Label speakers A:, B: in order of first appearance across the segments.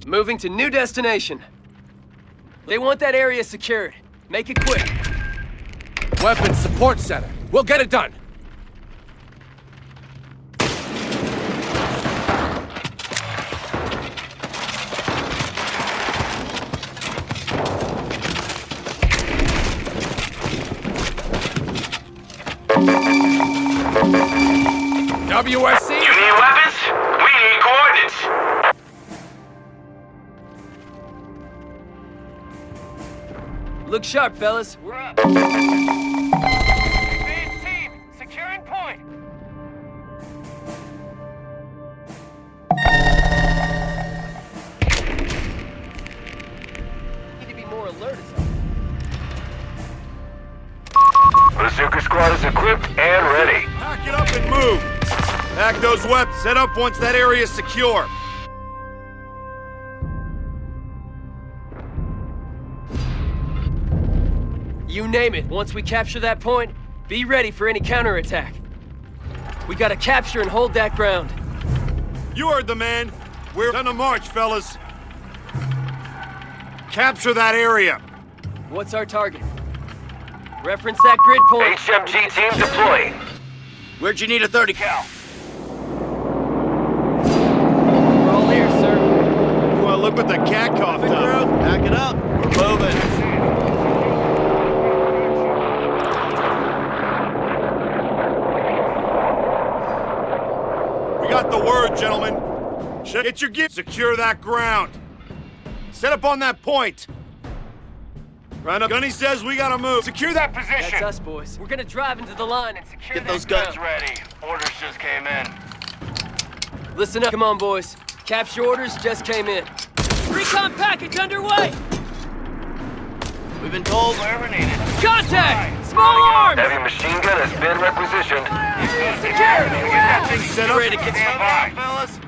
A: Moving to new destination. They want that area secured. Make it quick.
B: Weapons support center. We'll get it done. WSC?
C: You need weapons? We need coordinates.
A: Look sharp, fellas. We're up.
C: Advance team, securing point.
A: Need to be more alert or something.
C: Bazooka squad is equipped and ready.
D: Pack it up and move! Pack those weapons. Set up once that area is secure.
A: You name it. Once we capture that point, be ready for any counterattack. We gotta capture and hold that ground.
D: You heard the man. We're on the march, fellas. Capture that area.
A: What's our target? Reference that grid point.
C: HMG team deploying.
D: Where'd you need a 30 cal?
A: We're all here, sir.
D: Well, look what the cat coughed up.
E: Back it up. We're moving.
D: We got the word, gentlemen. Get your gear. Secure that ground. Set up on that point. Round up. Gunny says we gotta move. Secure that position.
A: That's us, boys. We're gonna drive into the line and secure
E: Get
A: that
E: those
A: ground.
E: guns
C: Ready. Orders just came in.
A: Listen up. Come on, boys. Capture orders just came in. Recon package underway!
E: We've been told.
C: Wherever needed.
A: Contact! Small arms!
C: Heavy machine gun has been requisitioned.
D: Set up.
E: Ready to get
C: Stand by.
E: fellas.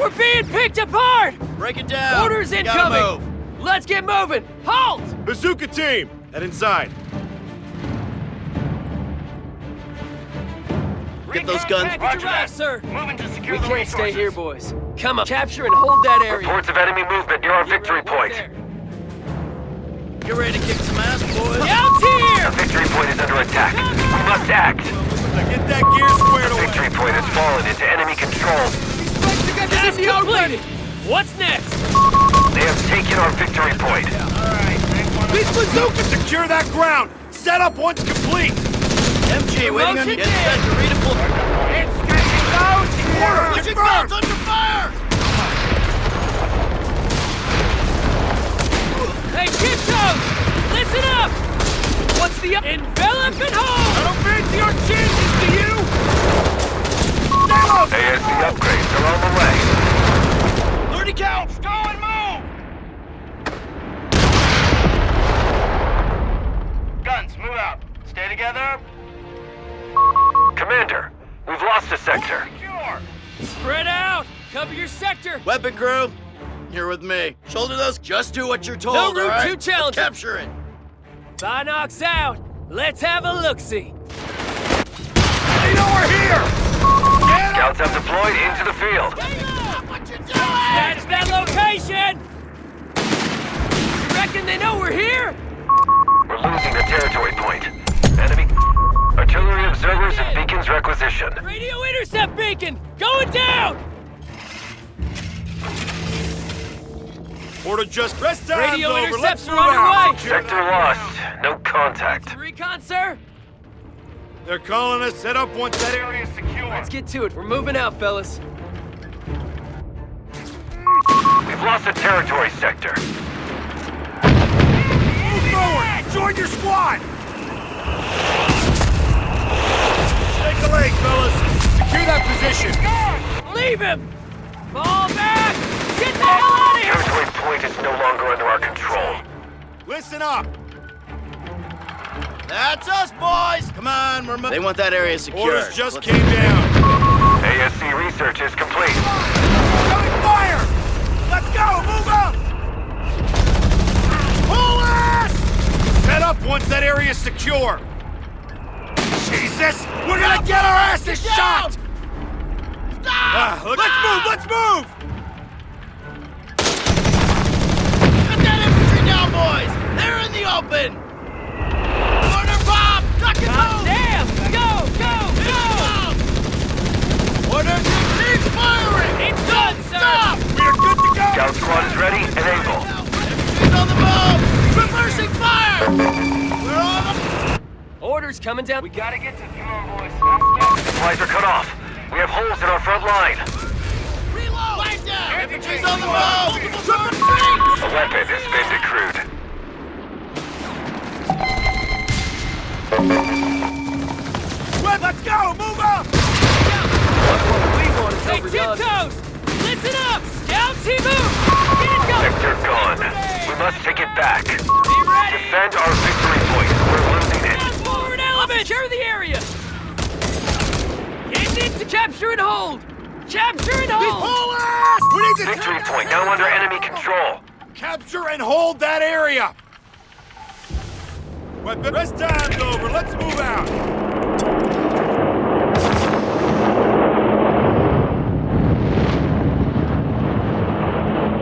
A: We're being picked apart!
E: Break it down.
A: Orders
E: We gotta
A: incoming!
E: move.
A: Let's get moving! Halt!
D: Bazooka team. Head inside.
E: Get those guns.
A: Package
C: Roger
A: arrived,
C: that.
A: sir!
C: Moving to secure
A: We
C: the
A: can't
C: resources.
A: stay here, boys. Come on, capture and hold that area.
C: Reports of enemy movement near our
A: Get
C: victory
A: right
C: point.
A: there.
E: Get ready to kick some ass, boys.
A: Out here!
C: The victory point is under attack. We must act.
D: Get that gear squared away.
C: Victory point has fallen into enemy control.
A: Task completed! What's next?
C: They have taken our victory point.
D: These bazookas secure that ground. Set up once complete.
E: MG, waiting on you. Get set to redeploy.
C: It's getting close.
D: Order
E: Pushing
D: confirmed.
E: guns under fire!
A: Hey, Tiptoes! Listen up! What's the envelop and hold?
D: I don't fancy our chances, do you?
C: ASC upgrades are on the way.
E: 30 cal!
C: Go and move! Guns, move out. Stay together. Commander, we've lost a sector.
A: Spread out! Cover your sector!
E: Weapon crew, here with me. Shoulder those. Just do what you're told,
A: No route
E: all right?
A: too challenging.
E: Capture it.
A: Binocs out! Let's have a look-see!
D: They know we're here. Get up.
C: Scouts have deployed into the field.
A: That's that location! You reckon they know we're here?
C: We're losing the territory point. Enemy artillery observers and beacons requisitioned.
A: Radio intercept beacon! Going down!
D: Order just rest time's
A: Radio
D: over. Let's
A: intercepts
D: move
A: are
D: out.
A: underway.
D: Secure
C: Sector
D: that
C: lost.
D: ground.
C: No contact.
A: Recon, sir?
D: They're calling us. Set up once that area is secure.
A: Let's get to it. We're moving out, fellas.
C: We've lost a territory sector.
D: Move forward. Join your squad. Take a leg, fellas. Secure that position.
A: Leave him! Fall back! Get the hell out of here!
C: Territory point is no longer under our control.
D: Listen up.
E: That's us, boys! Come on, we're moving. They want that area secure.
D: Orders just came down.
C: ASC research is complete.
D: Coming fire! Let's go! Move out! Pull us! Set up once that area is secure. Jesus! We're gonna get our asses shot! Let's move! Let's move!
E: boys! They're in the open! Corner bomb! Duck and move!
A: Damn! Go! Go! Go!
E: Order to keep firing!
A: It's done, sir!
E: Stop!
D: We're good to go!
C: Scout squad is ready and able.
E: Infantry's on the move! Reversing fire! We're on the...
A: Orders coming down. We gotta get to... Come on, boys.
C: Supplies are cut off. We have holes in our front line.
E: Reload! Flag down! Infantry's on the move! Triple strings!
C: A weapon has been decrewed.
D: Red, let's go! Move up!
A: Hey, tiptoes! Listen up! Scout team move! Get it going!
C: Sector gone. We must take it back.
A: Be ready!
C: Defend our victory point. We're losing it.
A: Fast forward element! Secure the area! Get it to capture and hold! Capture and hold!
D: Hold us! We need to
C: Victory
D: take
C: point
D: that
C: now under
D: area.
C: enemy control.
D: Capture and hold that area! Weapon. Rest time's over. Let's move out.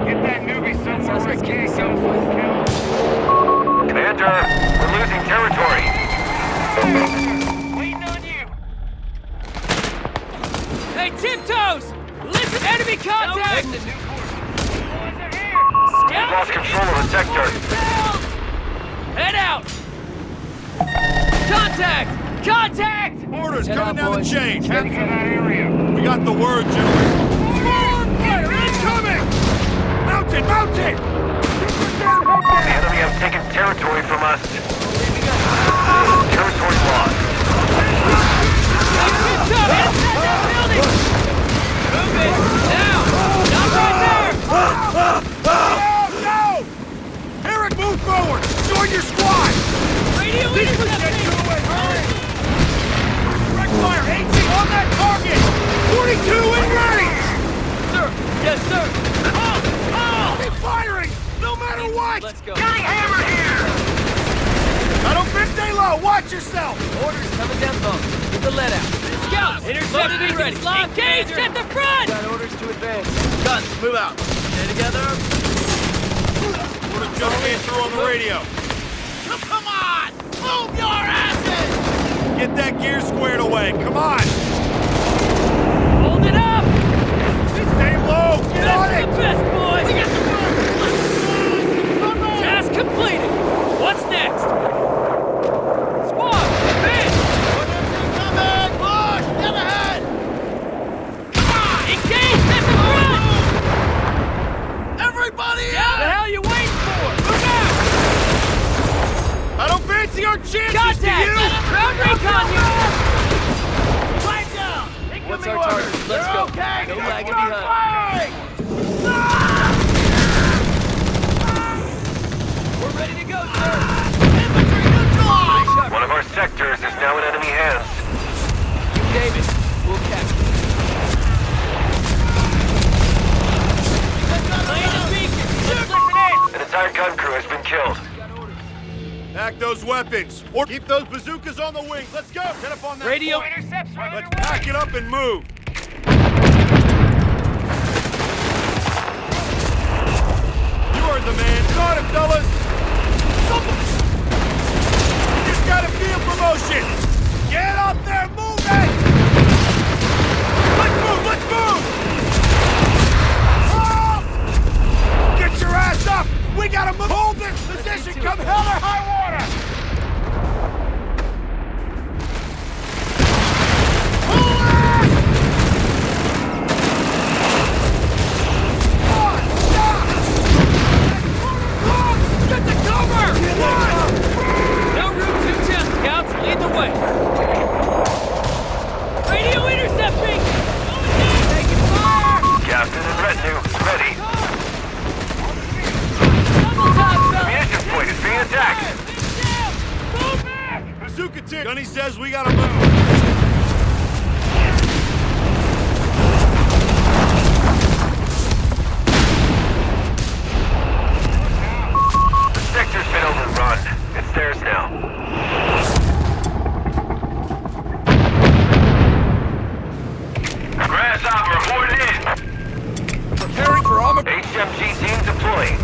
D: Get that newbie somewhere where it can't go.
C: Commander, we're losing territory.
A: Waiting on you! Hey, tiptoes! Listen, enemy contact!
C: We've lost control of the sector.
A: Head out! Contact! Contact!
D: Orders
A: Head
D: coming
A: out,
D: down the
A: boys.
D: chain. Capture that area. We got the word, gentlemen. Forward fire incoming! Mounted! Mounted!
C: The enemy have taken territory from us. Territory lost.
A: Hey, tiptoes! Inside that building! Move it! Now! Stop right there!
D: No! Eric, move forward! Join your squad!
A: Radio intercepting!
D: Direct fire! 18 on that target! 42 in range!
A: Sir! Yes, sir!
D: Keep firing! No matter what!
A: Let's go.
D: Getting hammered here! I don't think they low! Watch yourself!
A: Orders coming down the Get the lead out. Scouts! Intercept and ready. Engage at the front! Got orders to advance.
E: Guns, move out. Stay together.
D: Order just came through on the radio.
E: Come on! Move your asses!
D: Get that gear squared away. Come on!
A: Hold it up!
D: Stay low! Get on
A: Best of
D: it!
A: the best, boys!
E: We got the word!
A: Task completed! What's next? Squad, advance!
E: Coming! Push! Get ahead! Come on!
A: Engage at the front!
E: Everybody
A: What the
E: out!
A: hell you waiting for? Move out!
D: I don't fancy our chances, do
A: Contact!
D: you?
A: Ground recon unit!
E: Flag down!
A: What's our target? Let's go.
E: Okay.
A: No lagging behind. We're ready to go, sir!
E: Infantry neutralized!
C: One of our sectors is now in enemy hands.
A: You name it. We'll capture it. Laying the beacon! Let's listen in!
C: An entire gun crew has been killed.
D: Pack those weapons. Or keep those bazookas on the wings. Let's go! Get up on that
A: Radio
D: point.
A: intercepts right
D: Let's
A: underway.
D: pack it up and move. You heard the man. Got it, fellas. You just got a field promotion. Get up there, move it! Let's move, let's move! Oh! Get your ass up! We gotta move! Hold this position, come hell or high water! Pull it! On, stop!
A: Get the cover! No room to test, scouts. Lead the way. Radio intercepting! Taking fire!
C: Captain and retinue, ready.
A: Double time, fellas!
C: Munitions point is being attacked.
A: Move back!
D: Bazooka tip. Gunny says we gotta move.
C: The sector's been overrun. It's theirs now. Grasshopper reported in.
B: Preparing for armor.
C: HMG team deploying.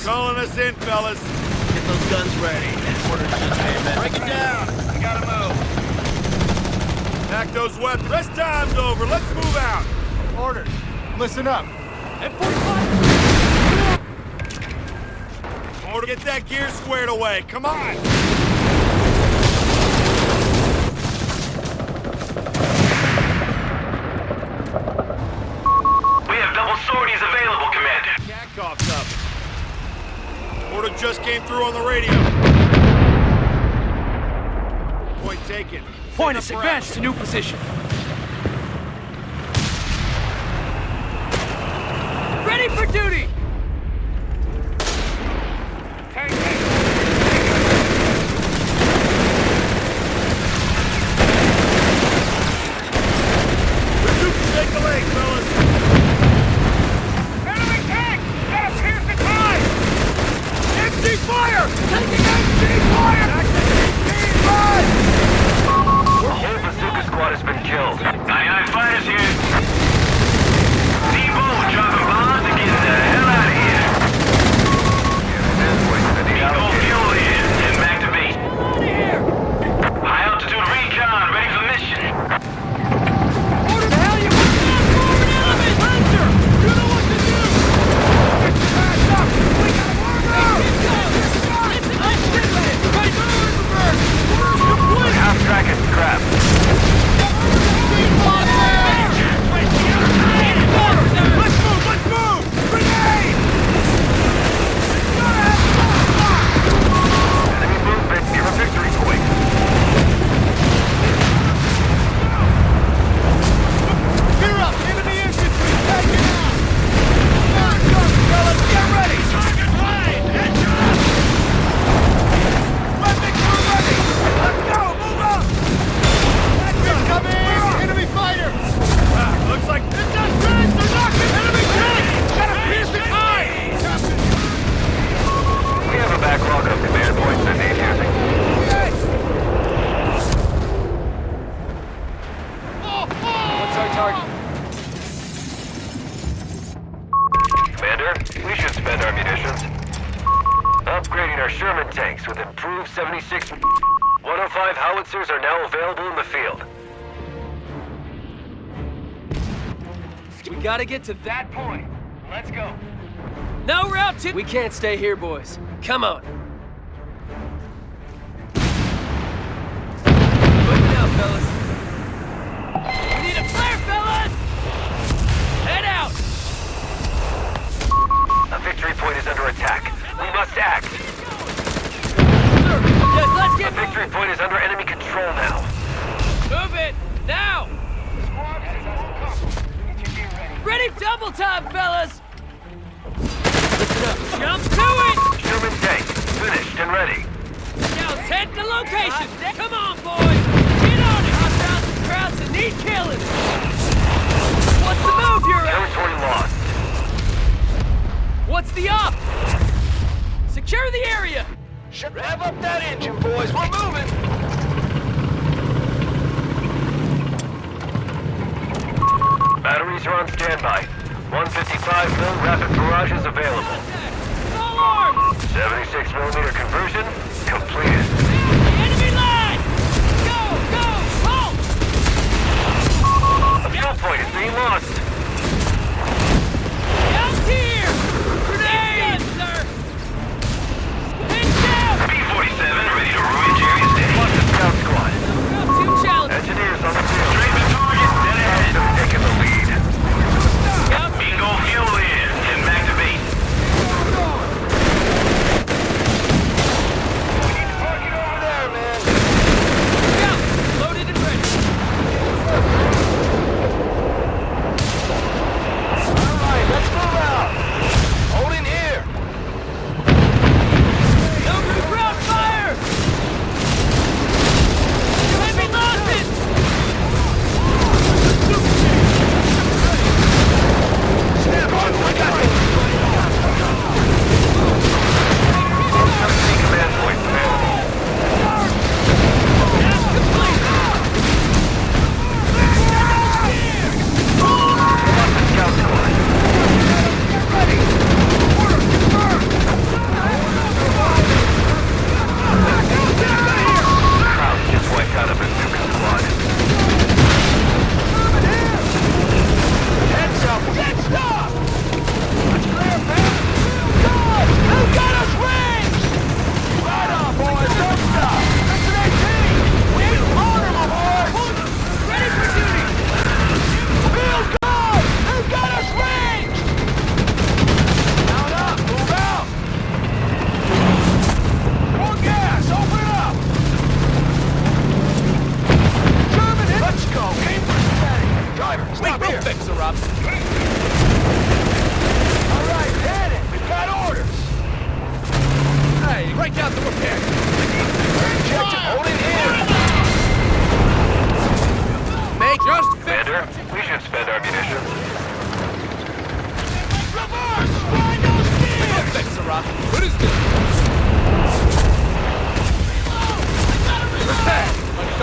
A: boys.
D: Calling us in, fellas.
E: Get those guns ready. Headquarters just came in. Break it down. We gotta move.
D: Pack those weapons. Rest time's over. Let's move out.
E: Orders. Listen up.
D: Order, get that gear squared away. Come on.
C: We have double sorties available, Commander.
D: Catcoff's up. Order just came through on the radio. Point taken.
A: Point us, advance to new position. Ready for duty!
D: Take the leg, fellas. Enemy tank! Gotta pierce the tide! MG fire! Taking MG fire!
C: The whole bazooka squad has been killed. 99 fighters here. Depot, dropping bombs and getting the hell out of here. Depot fuel in and back to base. High altitude recon, ready for mission.
A: Order the hell you want down forward element! Hunter! You know what to do! Get your ass up! We gotta warm up! Let's get it! Right forward, reverse! Order's complete!
C: Half track is scrapped.
D: Let's move! Let's move! Grenade!
C: Enemy movement near a victory point.
D: Gear up! Enemy infantry! Take it out! Come on, fellas! Get ready! Target right! Headshot! Weapons are ready! Let's go! Move up! Incoming! Enemy fighter! Looks like it does finish! They're knocking! Enemy tank! Gotta pierce the tide!
C: We have a backlog of command points that need using.
A: What's our target?
C: Commander, we should spend our munitions. Upgrading our Sherman tanks with improved 76 105 howitzers are now available in the field.
A: We gotta get to that point. Let's go. No route to... We can't stay here, boys. Come on. Look now, fellas. We need a flare, fellas! Head out!
C: A victory point is under attack. We must act.
A: Sir, yes, let's
C: A
A: get
C: victory point is under enemy control now.
A: Move it! Now! Ready double time, fellas! Listen up. Jump to it!
C: Sherman tank, finished and ready.
A: Scouts, head to location! Come on, boys! Get on it! Hostiles and crowds that need killing! What's the move you're at?
C: Territory lost.
A: What's the op? Secure the area!
E: Rev up that engine, boys. We're moving.
C: Batteries are on standby. 155 mil rapid barrage is available.
A: All arms!
C: 76 millimeter conversion completed.
A: Enemy line! Go! Go! Halt!
C: A fuel point is being lost.
A: Out here! Grenade! Sir! Head down!
C: B-47 ready to ruin Jerry's day. Plus the scout squad.
A: Two challenges.
C: Engineers on the field. Straight target. Dead ahead. Have taken the lead.
A: Scout.
C: Bingo fuel in. Heading back to base.
D: We need to target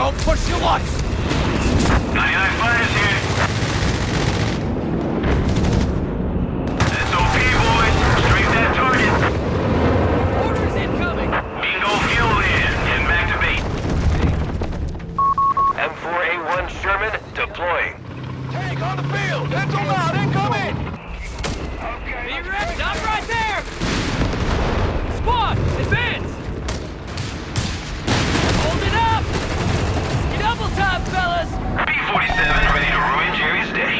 B: Don't push your luck!
C: 99 fighters here. SOP, boys. Straight that target.
A: Orders incoming!
C: Bingo fuel in. Getting back to base. M4A1 Sherman deploying.
E: Tank on the field! Heads them out! Incoming!
A: Be ready! Stop right there! Squad, advance! Hold it up! Double time, fellas!
C: B-47 ready to ruin Jerry's day.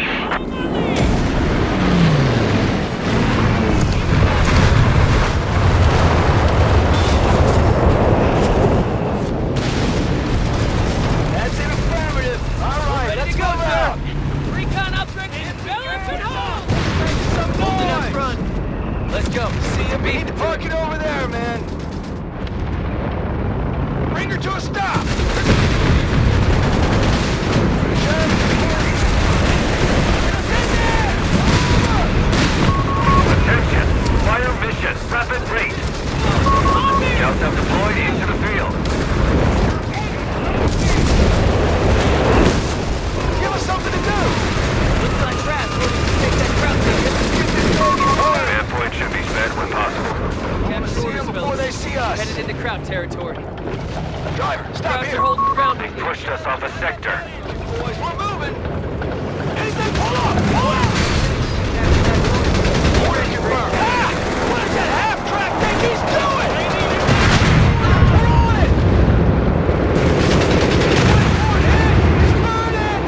E: That's an affirmative! Alright,
A: Ready
E: let's
A: to go,
E: go
A: sir!
E: out!
A: Recon upgrade and balance and hold!
E: Some
A: Hold it up
E: noise!
A: front! Let's go! See you,
E: We need to park it over there, man! Bring her to a stop!
C: Attention! Fire mission. Rapid rate. Scouts have deployed into the field.
E: Give us something to do!
A: Looks like traps. We'll take that crowd ticket.
C: Command point should be sped when possible.
A: Capture
E: See
A: orders,
E: them before
A: fellas.
E: they see us!
A: Headed into crowd territory.
E: Driver, stop
A: Crowds
E: here!
A: are holding ground.
C: They pushed us off a sector.
E: Boys, we're moving! Anything, pull up! Pull up! Order confirmed. Ah! What is that half-track thing he's doing? We're on it! It's burning!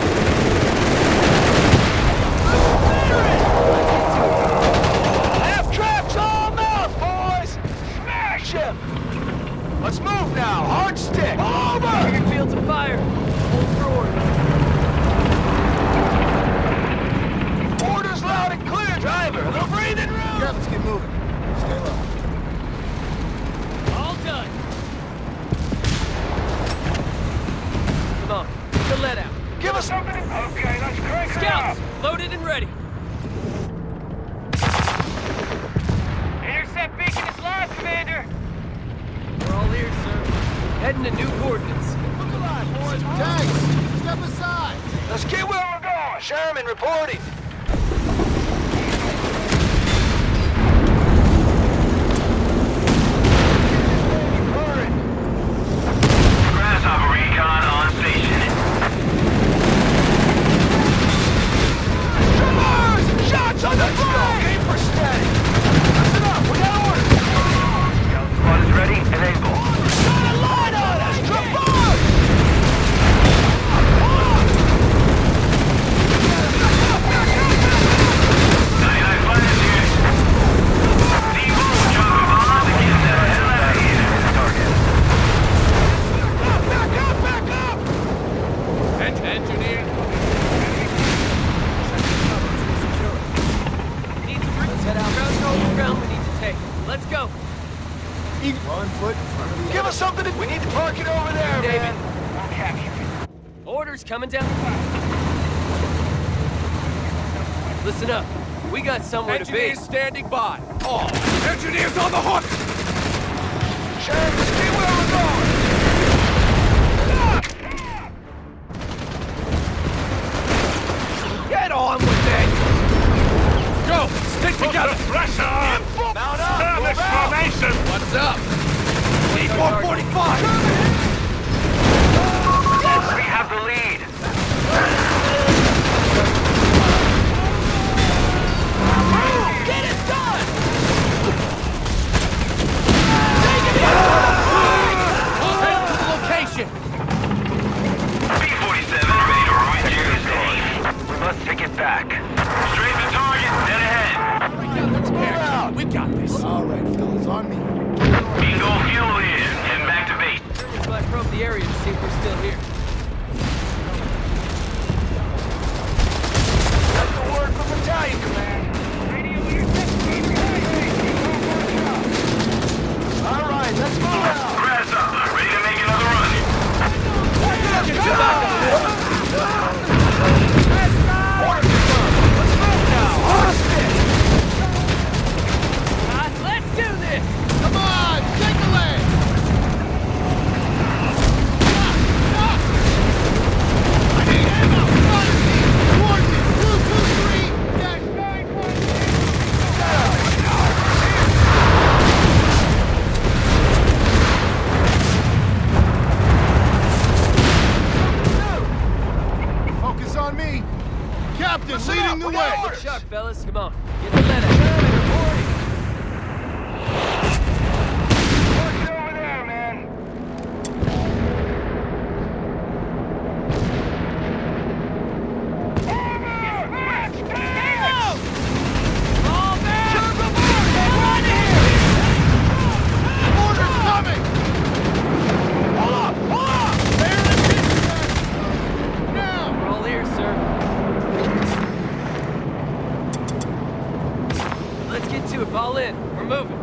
E: Half-track's all mouth, boys! Smash him! Let's move now! Hard stick! Over!
A: Fields of fire. Hold for orders.
E: Orders loud and clear, driver! A little breathing room! Yeah, let's get moving. Stay low.
A: All done. Come on. Get the lead out.
E: Give us something. Okay, let's crank
A: Scouts, loaded and ready.
F: Intercept beacon is live, Commander!
A: We're all ears, sir. Heading to new coordinates.
E: Look alive, boys. Tanks, step aside. Let's get where we're going. Sherman reporting.
C: Grasshopper recon on station.
E: Trimmers! Shots on the flank! Aim for steady. Listen up, we got orders.
C: Scout squad is ready and able.
E: Got a line on us! Trimmers!
C: 99 fighters here. Devo dropping bombs to get the hell out of here. Target.
E: Back up, back up!
B: Engineer.
A: Need to bring us head out. Ground we need to take. Let's go.
E: Give us something to... We need to park it over there,
A: David.
E: man.
A: Orders coming down. Listen up. We got somewhere to be.
B: Engineers standing by. All engineers on the hook!
E: Sherman, let's get where we're going.
B: Get on with it! Go! Stick together!
E: Mount up! Move out!
B: What's up? C-445!
C: We have the lead.
E: Get it done!
B: Head to the location!
C: B-47 ready to ruin Jerry's day. We must take it back. Straight to target, dead ahead.
B: Yeah, we got this.
E: All right, fellas, on me.
C: Bingo fuel in and back to base.
A: So I probe the area to see if we're still here.
E: That's the word from Battalion Command. All right, let's move out.
C: Grasshopper, ready to make another run.
E: Get back up. Order confirmed. Let's move now. Hard stick.
A: Let's do this!
E: Come on, take the leg.
D: Captain, leading the way.
A: Good shot, fellas. Come on. Get the lead out.
E: Working over there, man.
D: Order's coming!
E: Hold up! Hold up!
D: Now!
A: We're all ears, sir. Let's get to it. Fall in. We're moving.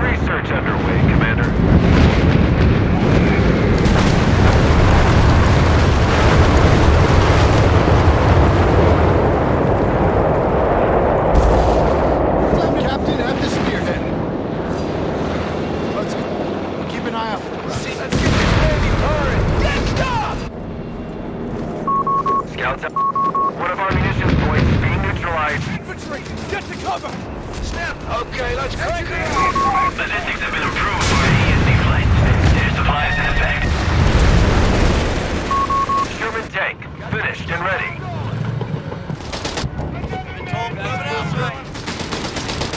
C: Research underway, Commander.
D: Captain, have the spearhead. Let's go. Keep an eye out for the crowd.
E: Let's get this baby purring. Get stop!
C: Scouts out. One of our munitions points being neutralized.
B: Infantry, get to cover!
E: Snap. Okay, let's crank it up.
C: Logistics have been improved by ESD flight. Their supplies in effect. Sherman tank, finished and ready.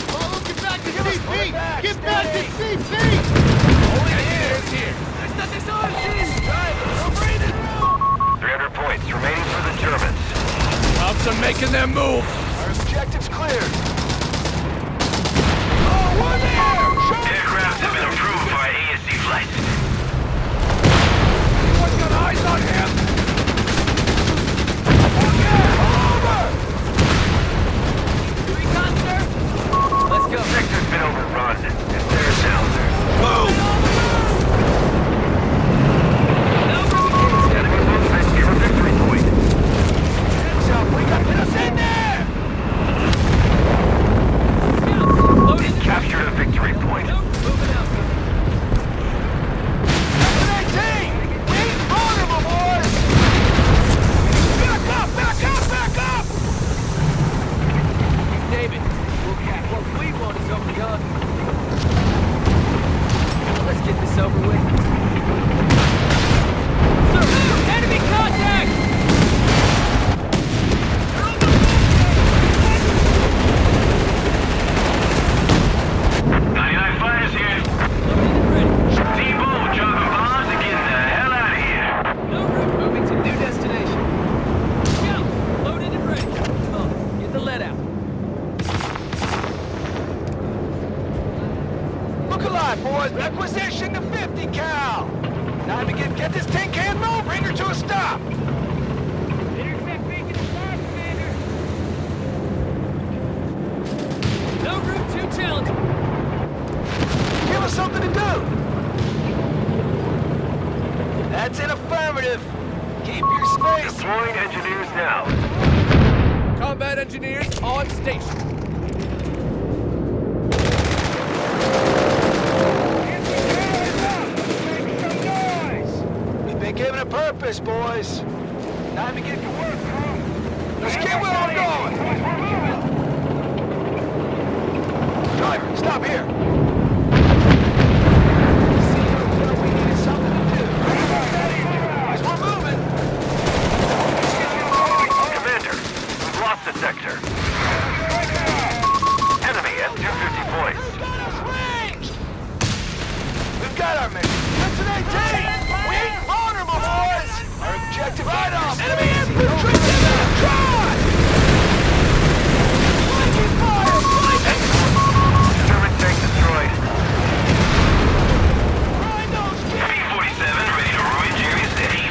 D: Follow, get back to
E: Give us
D: CP!
E: one back,
D: Get back to
E: steady.
D: CP!
E: Only here.
A: There's nothing on, Gene. We're breathing.
C: 300 points remaining for the Germans.
B: Cops are making their move!
E: Our objective's cleared. Oh, we're there!
C: Aircraft have been approved by ASC flight.
B: Anyone got eyes on him?
A: Recon, sir? Let's go.
C: Sector's been overrun. It's theirs now.
B: Move!
C: Enemy movement near a victory point.
E: Heads up, we got us in there!
A: Loaded.
C: Captured a victory point.
A: Moving out.
E: 18! We ain't vulnerable, boys! Back up, back up, back up!
A: David, what we want is over yonder. Let's get this over with. Sir, enemy contact!
C: 99 fighters here. T-Bone dropping bombs and getting the hell out of here.
A: No route, moving to new destination. Scout, loaded and ready. Come on, get the lead out.
E: Look alive, boys! Requisition the 50 cal! Time to get this tin can moved, bring her to a stop!
F: Intercept beacon is lost, Commander.
A: No route too challenging.
E: Give us something to do! That's an affirmative! Keep your space!
C: Deploying engineers now.
B: Combat engineers on station.
E: We've been given a purpose, boys. Time to get to work, Let's get where I'm going! Driver, stop here! See, we needed something to do. As we're moving!
C: Commander, we've lost the sector. Enemy at 250 points.
E: Who's got us ranged? We've got our mission. That's an 18! We ain't vulnerable, boys! Our objective right off! Enemy infantry! Try! Flanking fire!
C: German tank destroyed.
E: Grind those
C: B-47 ready to ruin Jerry City.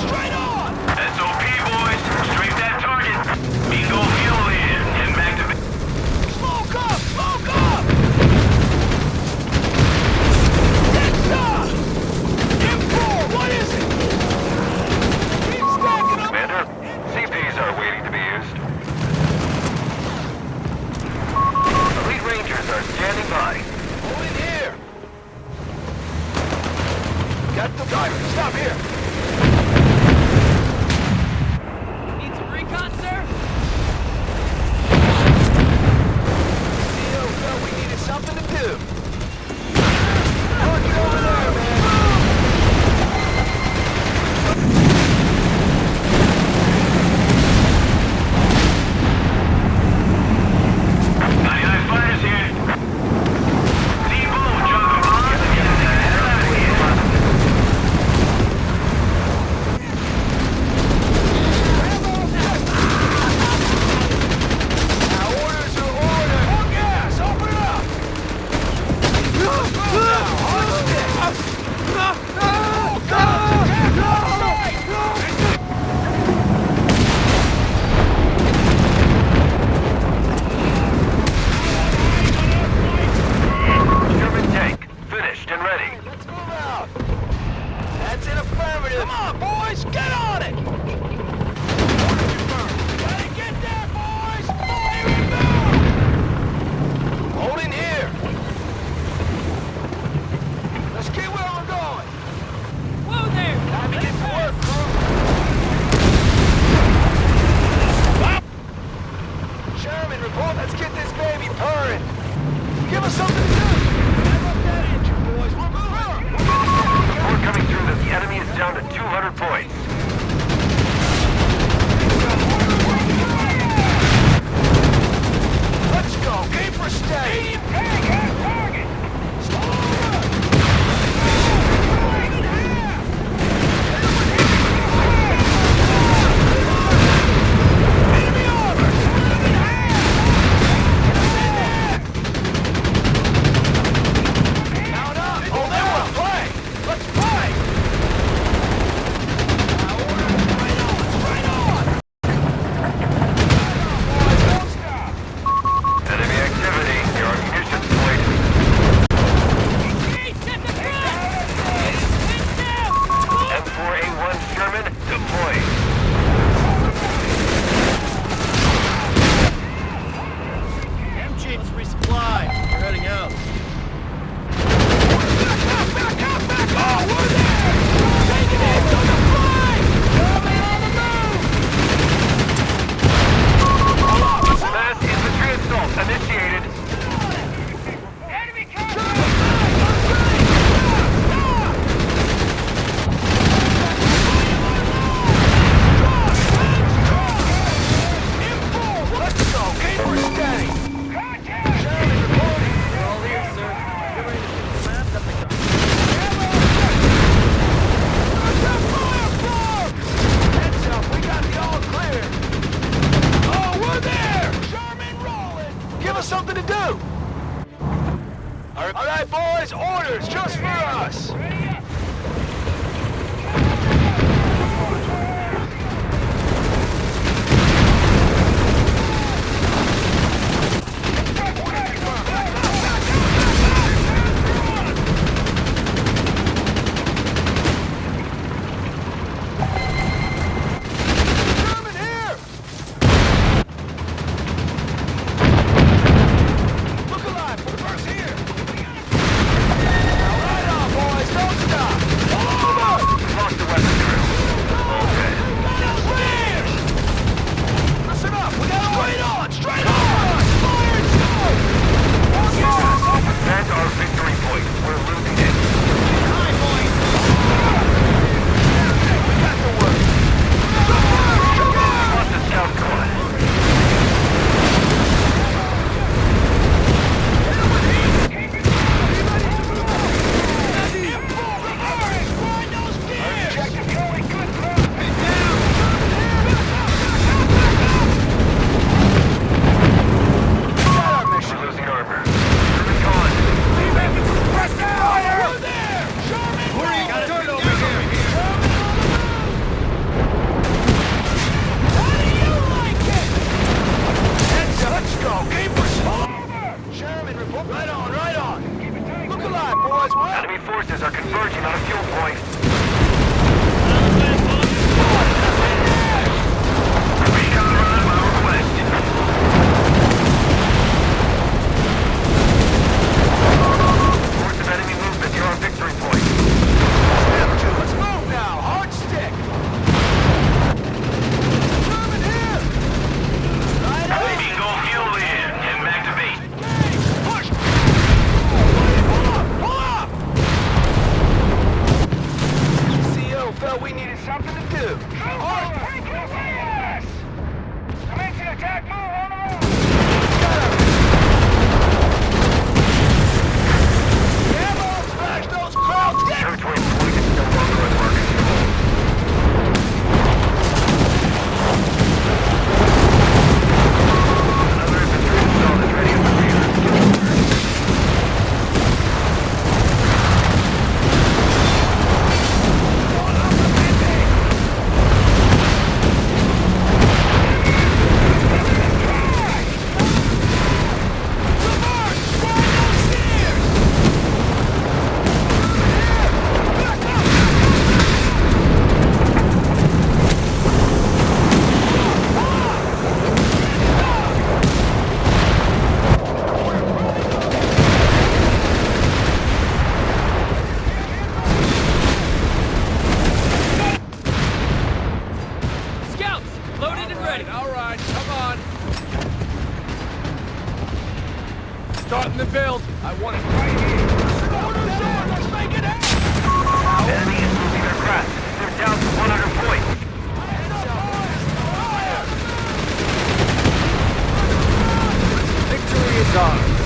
E: Straight on!
C: SOP, boys. Strafe that target. Bingo fuel in. Head back to...
E: Smoke up! Smoke up! Get shot! M4, what is it? Keep All right, boys, orders just for us.
C: Enemy forces are converging on a fuel point. Recon run by request. Force of enemy movement near our victory point.
E: Step 2, let's move now. Hard stick. Coming here. Right on.
C: Eagle fuel in and activate.
E: Push. Pull up. CO felt we needed something to do.
F: Commencing attack move on the road!
E: Smash those crowds.
C: Territory point is no longer at work. Another infantry assault is ready at the rear.
A: Scouts, loaded and ready.
B: All right, come on. Starting the build. I want it right here.
E: Let's make it happen.
C: The enemy is losing their crest. They're down to 100 points.
B: Victory is ours.